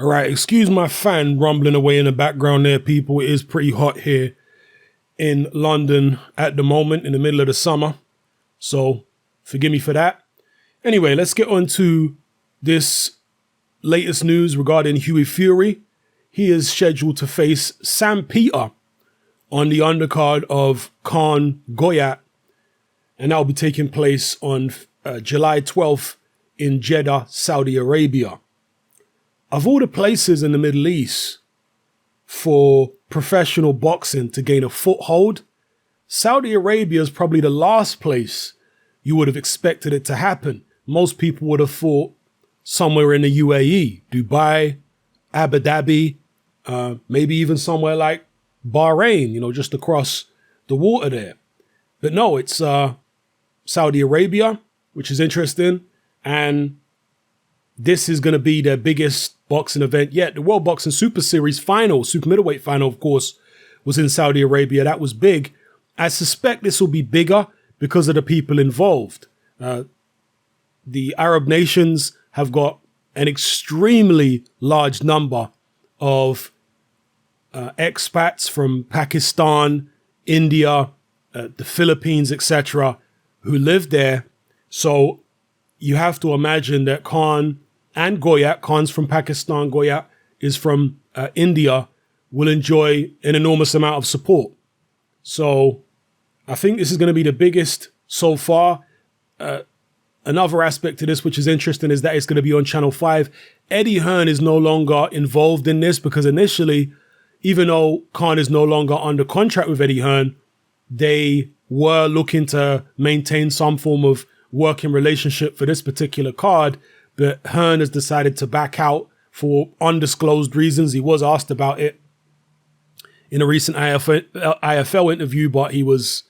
All right, excuse my fan rumbling away in the background there, people. It is pretty hot here in London at the moment, in the middle of the summer. So forgive me for that. Anyway, let's get on to this latest news regarding Hughie Fury. He is scheduled to face Sam Peter on the undercard of Khan Goyat, and that will be taking place on July 12th in Jeddah, Saudi Arabia. Of all the places in the Middle East for professional boxing to gain a foothold, Saudi Arabia is probably the last place you would have expected it to happen. Most people would have thought somewhere in the UAE, Dubai, Abu Dhabi, maybe even somewhere like Bahrain, just across the water there. But no, it's Saudi Arabia, which is interesting. And this is going to be their biggest boxing event yet. The World Boxing Super Series final, super middleweight final, of course, was in Saudi Arabia. That was big. I suspect this will be bigger because of the people involved. The Arab nations have got an extremely large number of expats from Pakistan, India, the Philippines, etc., who live there. So you have to imagine that Khan and Goyat, Khan's from Pakistan, Goyat is from India, will enjoy an enormous amount of support. So I think this is going to be the biggest so far. Another aspect to this, which is interesting, is that it's going to be on Channel 5. Eddie Hearn is no longer involved in this because initially, even though Khan is no longer under contract with Eddie Hearn, they were looking to maintain some form of working relationship for this particular card. But Hearn has decided to back out for undisclosed reasons. He was asked about it in a recent IFL interview, but he was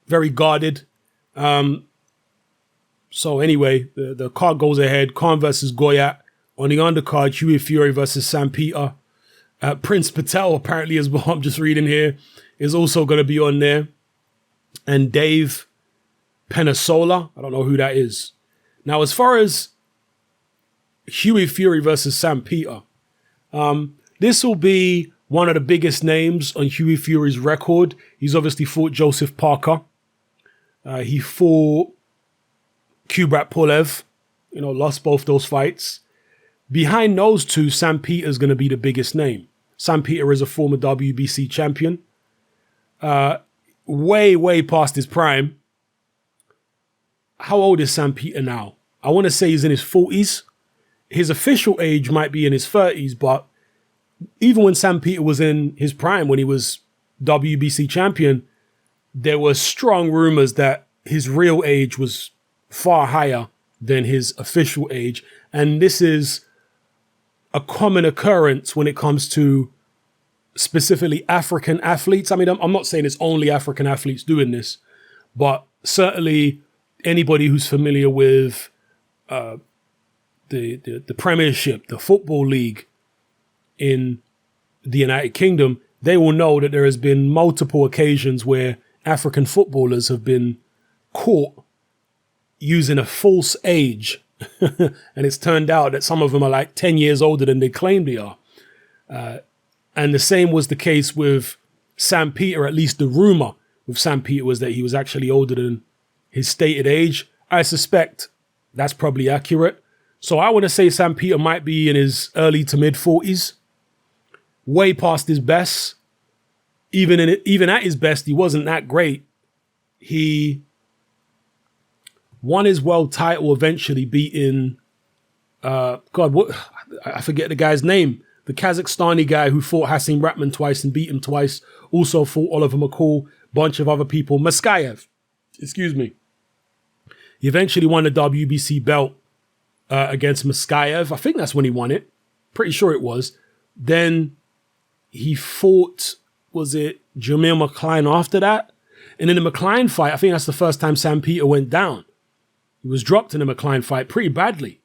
very guarded. So anyway, the card goes ahead. Khan versus Goyat. On the undercard, Hughie Fury versus Sam Peter. Prince Patel, apparently, as well, I'm just reading here, is also going to be on there. And Dave Penasola. I don't know who that is. Now, as far as Hughie Fury versus Sam Peter, this will be one of the biggest names on Hughie Fury's record. He's obviously fought Joseph Parker. He fought Kubrat Pulev, lost both those fights. Behind those two, Sam Peter is going to be the biggest name. Sam Peter is a former WBC champion. Way past his prime. How old is Sam Peter now? I want to say he's in his 40s. His official age might be in his 30s, but even when Sam Peter was in his prime, when he was WBC champion, there were strong rumors that his real age was far higher than his official age. And this is a common occurrence when it comes to specifically African athletes. I mean, I'm not saying it's only African athletes doing this, but certainly anybody who's familiar with the Premiership, the Football League in the United Kingdom, they will know that there has been multiple occasions where African footballers have been caught using a false age. And it's turned out that some of them are like 10 years older than they claim they are. And the same was the case with Sam Peter. At least the rumor with Sam Peter was that he was actually older than his stated age. I suspect that's probably accurate. So I want to say Sam Peter might be in his early to mid 40s, way past his best. Even at his best, he wasn't that great. He won his world title eventually, beating I forget the guy's name. The Kazakhstani guy who fought Hasim Ratman twice and beat him twice. Also fought Oliver McCall, bunch of other people. Maskayev, excuse me. He eventually won the WBC belt against Maskayev. I think that's when he won it. Pretty sure it was. Then he fought, was it Jamil McCline after that? And in the McCline fight, I think that's the first time Sam Peter went down. He was dropped in the McCline fight pretty badly.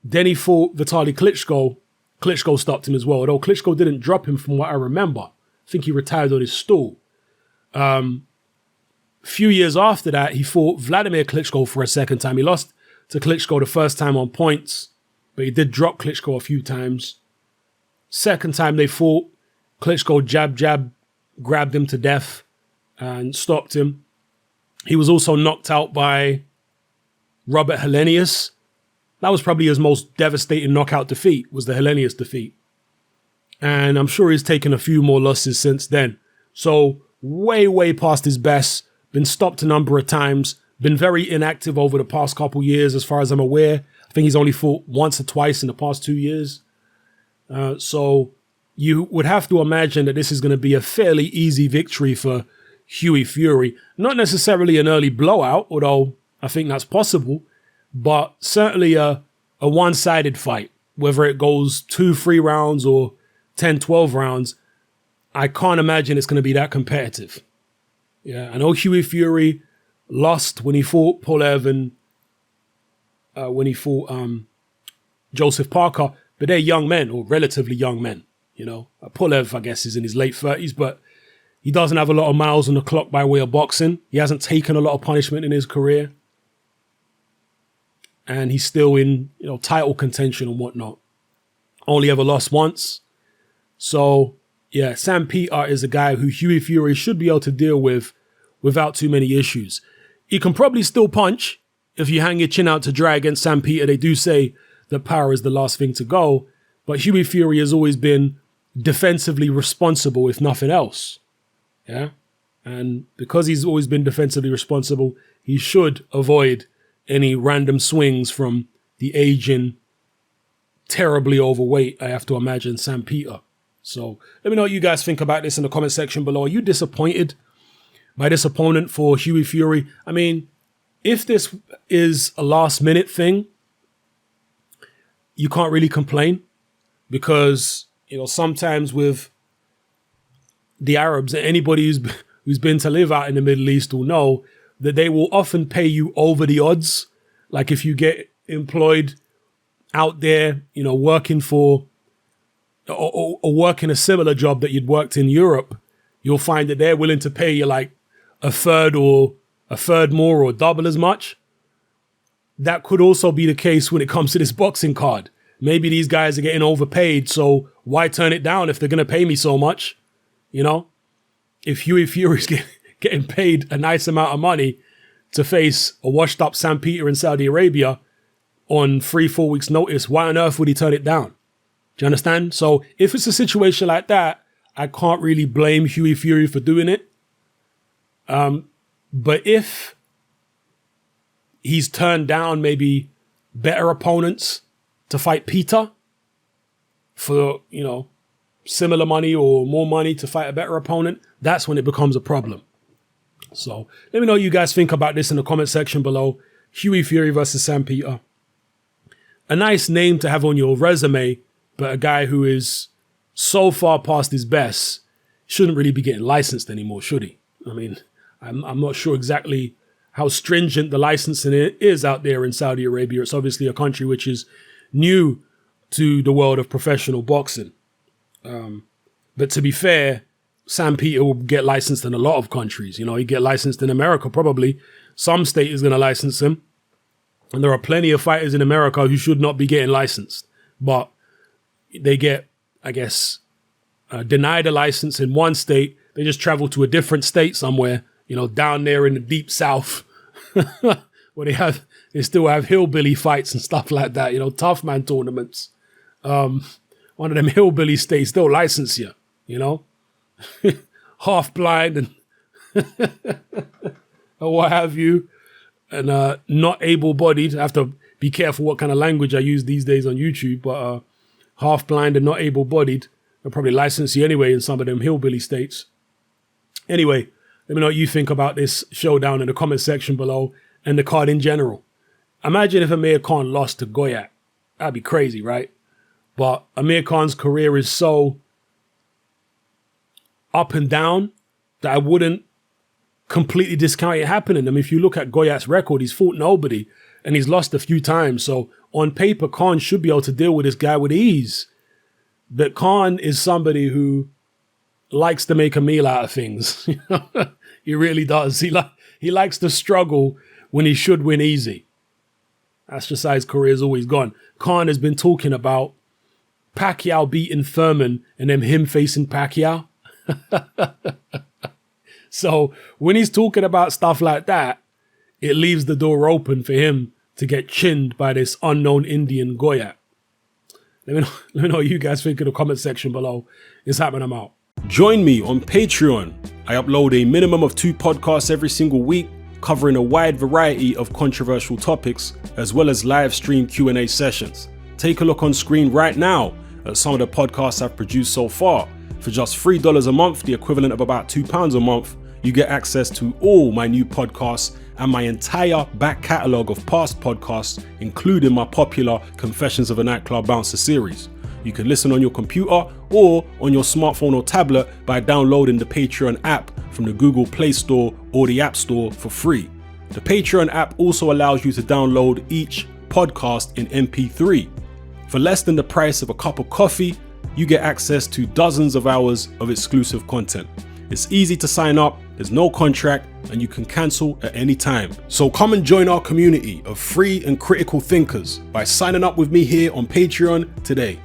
Then he fought Vitaly Klitschko. Klitschko stopped him as well, although Klitschko didn't drop him from what I remember. I think he retired on his stool. Few years after that, he fought Vladimir Klitschko for a second time. He lost to Klitschko the first time on points. but he did drop Klitschko a few times. Second time they fought, Klitschko jab, grabbed him to death and stopped him. He was also knocked out by Robert Helenius. That was probably his most devastating knockout defeat, was the Helenius defeat. And I'm sure he's taken a few more losses since then. So way past his best, been stopped a number of times, been very inactive over the past couple years as far as I'm aware. I think he's only fought once or twice in the past 2 years. So you would have to imagine that this is going to be a fairly easy victory for Hughie Fury. Not necessarily an early blowout, although I think that's possible, but certainly a one-sided fight. Whether it goes 2-3 rounds or 10-12 rounds, I can't imagine it's going to be that competitive. Yeah, I know Hughie Fury lost when he fought Pulev and when he fought Joseph Parker, but they're young men, or relatively young men. You know, Pulev, I guess, is in his late 30s, but he doesn't have a lot of miles on the clock by way of boxing. He hasn't taken a lot of punishment in his career. And he's still in, title contention and whatnot. Only ever lost once. So, yeah, Sam Peter is a guy who Hughie Fury should be able to deal with without too many issues. He can probably still punch if you hang your chin out to dry against Sam Peter. They do say that power is the last thing to go. But Hughie Fury has always been defensively responsible, if nothing else. Yeah? And because he's always been defensively responsible, he should avoid any random swings from the aging, terribly overweight, I have to imagine, Sam Peter. So let me know what you guys think about this in the comment section below. Are you disappointed by this opponent for Hughie Fury? I mean, if this is a last minute thing, you can't really complain because, sometimes with the Arabs, anybody who's been to live out in the Middle East will know that they will often pay you over the odds. Like if you get employed out there, working for or working a similar job that you'd worked in Europe, you'll find that they're willing to pay you like a third more or double as much. That could also be the case when it comes to this boxing card. Maybe these guys are getting overpaid, so why turn it down if they're going to pay me so much? If Hughie Fury's getting paid a nice amount of money to face a washed up Sam Peter in Saudi Arabia on 3-4 weeks notice, why on earth would he turn it down? Do you understand? So if it's a situation like that, I can't really blame Hughie Fury for doing it. But if he's turned down maybe better opponents to fight Peter for, similar money or more money to fight a better opponent, that's when it becomes a problem. So let me know what you guys think about this in the comment section below. Hughie Fury versus Sam Peter. A nice name to have on your resume, but a guy who is so far past his best shouldn't really be getting licensed anymore, should he? I mean, I'm not sure exactly how stringent the licensing is out there in Saudi Arabia. It's obviously a country which is new to the world of professional boxing. But to be fair, Sam Peter will get licensed in a lot of countries. He'd get licensed in America, probably. Some state is going to license him. And there are plenty of fighters in America who should not be getting licensed. But they get, I guess, denied a license in one state. They just travel to a different state somewhere, down there in the deep south, where they still have hillbilly fights and stuff like that, tough man tournaments. One of them hillbilly states, they'll license you, half blind and or what have you, and not able-bodied. I have to be careful what kind of language I use these days on YouTube, but half blind and not able-bodied, they'll probably license you anyway in some of them hillbilly states. Anyway, let me know what you think about this showdown in the comment section below and the card in general. Imagine if Amir Khan lost to Goyak. That'd be crazy, right? But Amir Khan's career is so up and down that I wouldn't completely discount it happening. I mean, if you look at Goyak's record, he's fought nobody and he's lost a few times. So on paper, Khan should be able to deal with this guy with ease. But Khan is somebody who likes to make a meal out of things. He really does. He likes to struggle when he should win easy. That's just how his career's always gone. Khan has been talking about Pacquiao beating Thurman and then him facing Pacquiao. So when he's talking about stuff like that, it leaves the door open for him to get chinned by this unknown Indian Goyat. Let me know what you guys think in the comment section below. It's happening, I'm out. Join me on Patreon. I upload a minimum of 2 podcasts every single week, covering a wide variety of controversial topics, as well as live stream Q&A sessions. Take a look on screen right now at some of the podcasts I've produced so far. For just $3 a month, the equivalent of about £2 a month, you get access to all my new podcasts and my entire back catalogue of past podcasts, including my popular Confessions of a Nightclub Bouncer series. You can listen on your computer or on your smartphone or tablet by downloading the Patreon app from the Google Play Store or the App Store for free. The Patreon app also allows you to download each podcast in MP3. For less than the price of a cup of coffee, you get access to dozens of hours of exclusive content. It's easy to sign up, there's no contract, and you can cancel at any time. So come and join our community of free and critical thinkers by signing up with me here on Patreon today.